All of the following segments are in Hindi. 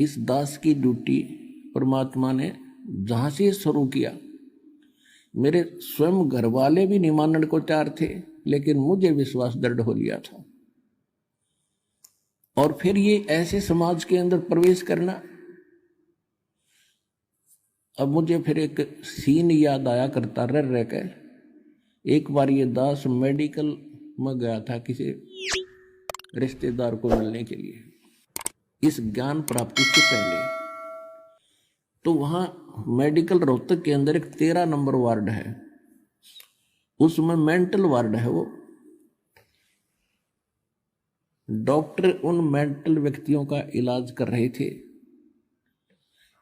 इस दास की ड्यूटी परमात्मा ने जहां से शुरू किया, मेरे स्वयं घर वाले भी नहीं मानने को तैयार थे, लेकिन मुझे विश्वास दृढ़ हो लिया था। और फिर ये ऐसे समाज के अंदर प्रवेश करना। अब मुझे फिर एक सीन याद आया करता रह के। एक बार ये दास मेडिकल में गया था किसी रिश्तेदार को मिलने के लिए, इस ज्ञान प्राप्ति से पहले। तो वहां मेडिकल रोहतक के अंदर एक 13 नंबर वार्ड है, उसमें मेंटल वार्ड है। वो डॉक्टर उन मेंटल व्यक्तियों का इलाज कर रहे थे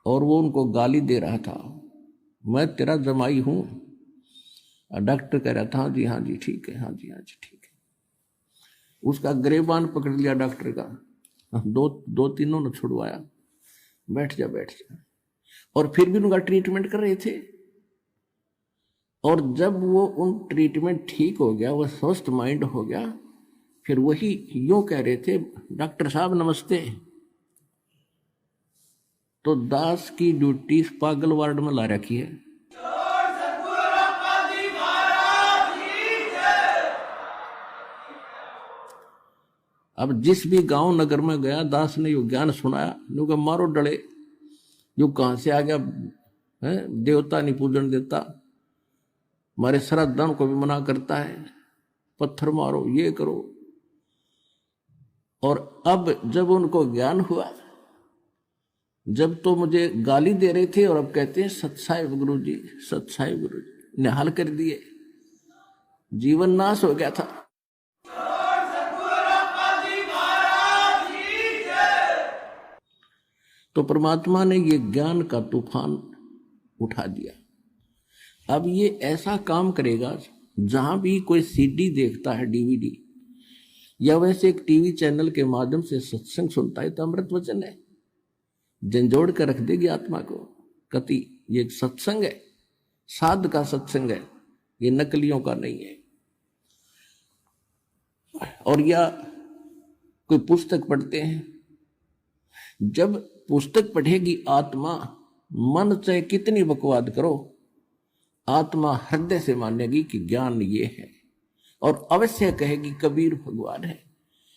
और वो उनको गाली दे रहा था, मैं तेरा जमाई हूं। डॉक्टर कह रहा था हाँ जी ठीक है, हाँ जी ठीक है। उसका गिरेबान पकड़ लिया डॉक्टर का, दो तीनों ने छुड़वाया, बैठ जा। और फिर भी उनका ट्रीटमेंट कर रहे थे। और जब वो उन ट्रीटमेंट ठीक हो गया, वो स्वस्थ माइंड हो गया, फिर वही यूं कह रहे थे, डॉक्टर साहब नमस्ते। तो दास की ड्यूटी पागल वार्ड में ला रखी है। अब जिस भी गांव नगर में गया, दास ने यो ज्ञान सुनाया, नुका मारो डले, यो कहां से आ गया है, देवता नहीं पूजन देता, हमारे श्राद्धों को भी मना करता है, पत्थर मारो, ये करो। और अब जब उनको ज्ञान हुआ, जब तो मुझे गाली दे रहे थे और अब कहते हैं सत्साहिब गुरु जी, सत्साहिब गुरु जी, निहाल कर दिए, जीवन नाश हो गया था। तो परमात्मा ने ये ज्ञान का तूफान उठा दिया। अब ये ऐसा काम करेगा, जहां भी कोई सीडी देखता है, डीवीडी, या वैसे एक टीवी चैनल के माध्यम से सत्संग सुनता है, तो अमृत वचन है, झंझोड़ कर रख देगी आत्मा को। कति ये सत्संग है, साध का सत्संग है, ये नकलियों का नहीं है। और या कोई पुस्तक पढ़ते हैं, जब पुस्तक पढ़ेगी आत्मा, मन चाहे कितनी बकवाद करो, आत्मा हृदय से मानेगी कि ज्ञान ये है, और अवश्य कहेगी कबीर भगवान है।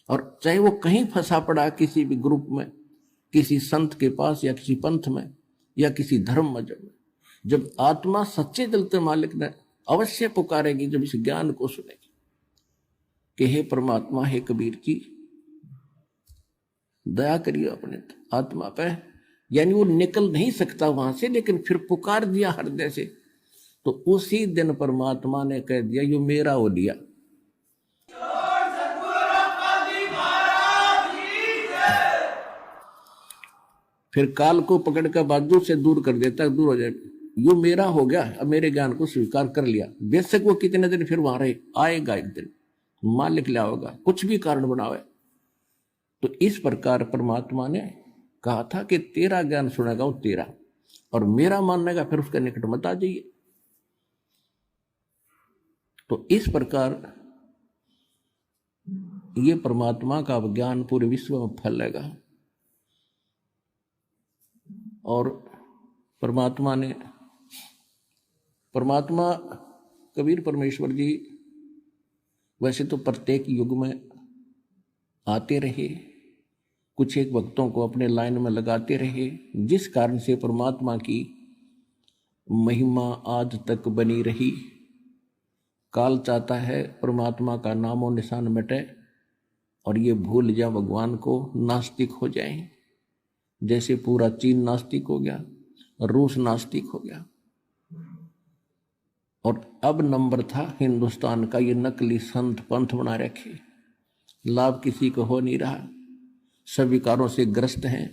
और चाहे वो कहीं फंसा पड़ा किसी भी ग्रुप में, किसी संत के पास, या किसी पंथ में, या किसी धर्म मजहब में, जब आत्मा सच्चे दिल से मालिक ने अवश्य पुकारेगी, जब इस ज्ञान को सुनेगी कि हे परमात्मा, हे कबीर जी, दया करिए अपने आत्मा पे। यानी वो निकल नहीं सकता वहां से, लेकिन फिर पुकार दिया हृदय से, तो उसी दिन परमात्मा ने कह दिया यो मेरा हो लिया। फिर काल को पकड़ कर बाजू से दूर कर देता, दूर हो जाए, यो मेरा हो गया, अब मेरे ज्ञान को स्वीकार कर लिया। बेशक वो कितने दिन फिर वहां रहे, आएगा एक दिन, मालिक लिया होगा, कुछ भी कारण बनावे। तो इस प्रकार परमात्मा ने कहा था कि तेरा ज्ञान सुनेगा वो तेरा, और मेरा मानने का फिर उसके निकट मत आ जाइए। तो इस प्रकार ये परमात्मा का ज्ञान पूरे विश्व में फैलेगा। और परमात्मा कबीर परमेश्वर जी वैसे तो प्रत्येक युग में आते रहे, कुछ एक भक्तों को अपने लाइन में लगाते रहे, जिस कारण से परमात्मा की महिमा आज तक बनी रही। काल चाहता है परमात्मा का नामो निशान मिटे और ये भूल जा भगवान को, नास्तिक हो जाए। जैसे पूरा चीन नास्तिक हो गया, रूस नास्तिक हो गया, और अब नंबर था हिंदुस्तान का ये नकली संत पंथ बना रखे, लाभ किसी को हो नहीं रहा, सब विकारों से ग्रस्त हैं,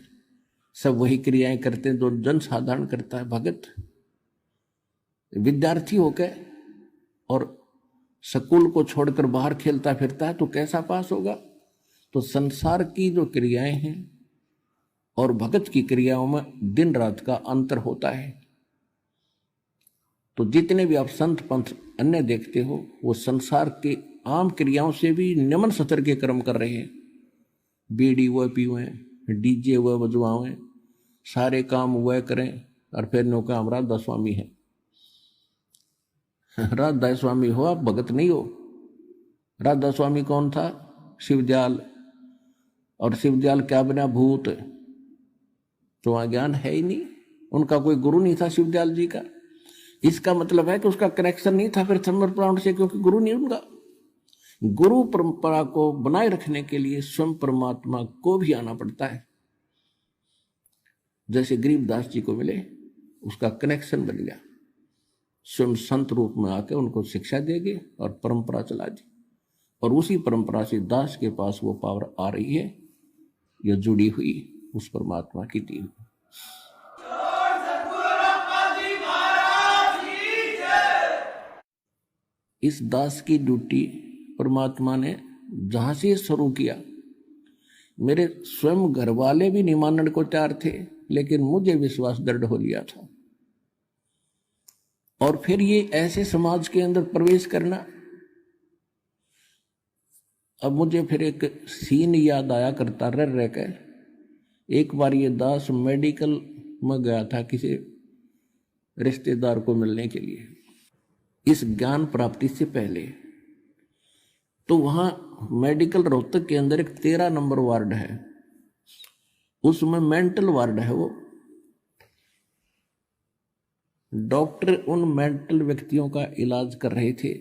सब वही क्रियाएं करते हैं जो जन साधारण करता है। भगत विद्यार्थी होकर और स्कूल को छोड़कर बाहर खेलता फिरता है तो कैसा पास होगा। तो संसार की जो क्रियाएं हैं और भगत की क्रियाओं में दिन रात का अंतर होता है। तो जितने भी आप संत पंथ अन्य देखते हो, वो संसार के आम क्रियाओं से भी निम्न स्तर के कर्म कर रहे हैं। बीड़ी वो पीवें, डीजे वो बजवाएं, सारे काम वह करें और फिर नो काम राधा स्वामी है। राधा स्वामी हो, आप भगत नहीं हो। राधा स्वामी कौन था? शिवदयाल। और शिवदयाल क्या बना? भूत। तो वहां ज्ञान है ही नहीं, उनका कोई गुरु नहीं था शिवदयाल जी का। इसका मतलब है कि उसका कनेक्शन नहीं था फिर धर्मपुराण से, क्योंकि गुरु नहीं उनका। गुरु परंपरा को बनाए रखने के लिए स्वयं परमात्मा को भी आना पड़ता है। जैसे गरीबदास जी को मिले, उसका कनेक्शन बन गया, स्वयं संत रूप में आके उनको शिक्षा देगी और परंपरा चला दी। और उसी परंपरा से दास के पास वो पावर आ रही है, यह जुड़ी हुई उस परमात्मा की दी। इस दास की ड्यूटी परमात्मा ने जहां से शुरू किया, मेरे स्वयं घर वाले भी नहीं मानने को तैयार थे, लेकिन मुझे विश्वास दृढ़ हो लिया था। और फिर ये ऐसे समाज के अंदर प्रवेश करना। अब मुझे फिर एक सीन याद आया करता रह कर। एक बार ये दास मेडिकल में गया था किसी रिश्तेदार को मिलने के लिए, इस ज्ञान प्राप्ति से पहले। तो वहां मेडिकल रोहतक के अंदर एक 13 नंबर वार्ड है, उसमें मेंटल वार्ड है। वो डॉक्टर उन मेंटल व्यक्तियों का इलाज कर रहे थे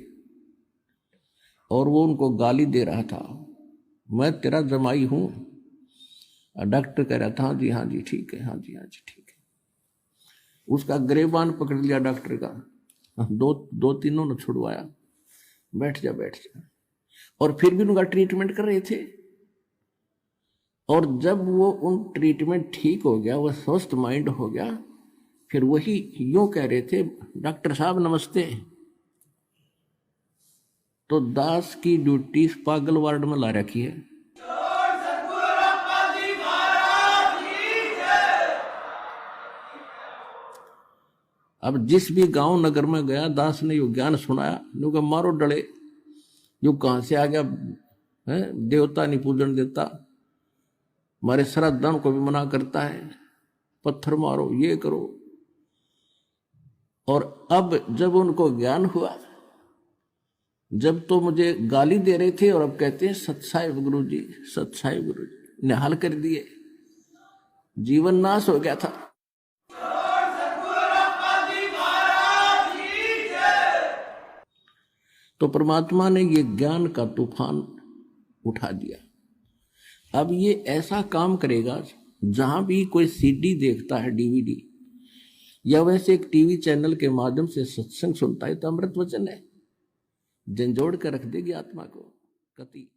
और वो उनको गाली दे रहा था, मैं तेरा जमाई हूं। डॉक्टर कह रहा था हाँ जी, हाँ जी ठीक है, हाँ जी, हाँ जी ठीक है। उसका गिरेबान पकड़ लिया डॉक्टर का, दो तीनों ने छुड़वाया, बैठ जा बैठ जा। और फिर भी उनका ट्रीटमेंट कर रहे थे। और जब वो उन ट्रीटमेंट ठीक हो गया, वो स्वस्थ माइंड हो गया, फिर वही यूं कह रहे थे, डॉक्टर साहब नमस्ते। तो दास की ड्यूटी पागल वार्ड में ला रखी है। अब जिस भी गांव नगर में गया, दास ने यो ज्ञान सुनाया, जो कि मारो डले, जो कहां से आ गया है, देवता नहीं पूजन देता, हमारे श्राद्धान को भी मना करता है, पत्थर मारो, ये करो। और अब जब उनको ज्ञान हुआ, जब तो मुझे गाली दे रहे थे और अब कहते हैं सत्साहिब गुरु जी, सत्साहिब गुरु जी, निहाल कर दिए, जीवन नाश हो गया था। तो परमात्मा ने ये ज्ञान का तूफान उठा दिया। अब ये ऐसा काम करेगा, जहां भी कोई सीडी देखता है, डीवीडी, या वैसे एक टीवी चैनल के माध्यम से सत्संग सुनता है, तो अमृत वचन है, झंझोड़ कर रख देगी आत्मा को कति।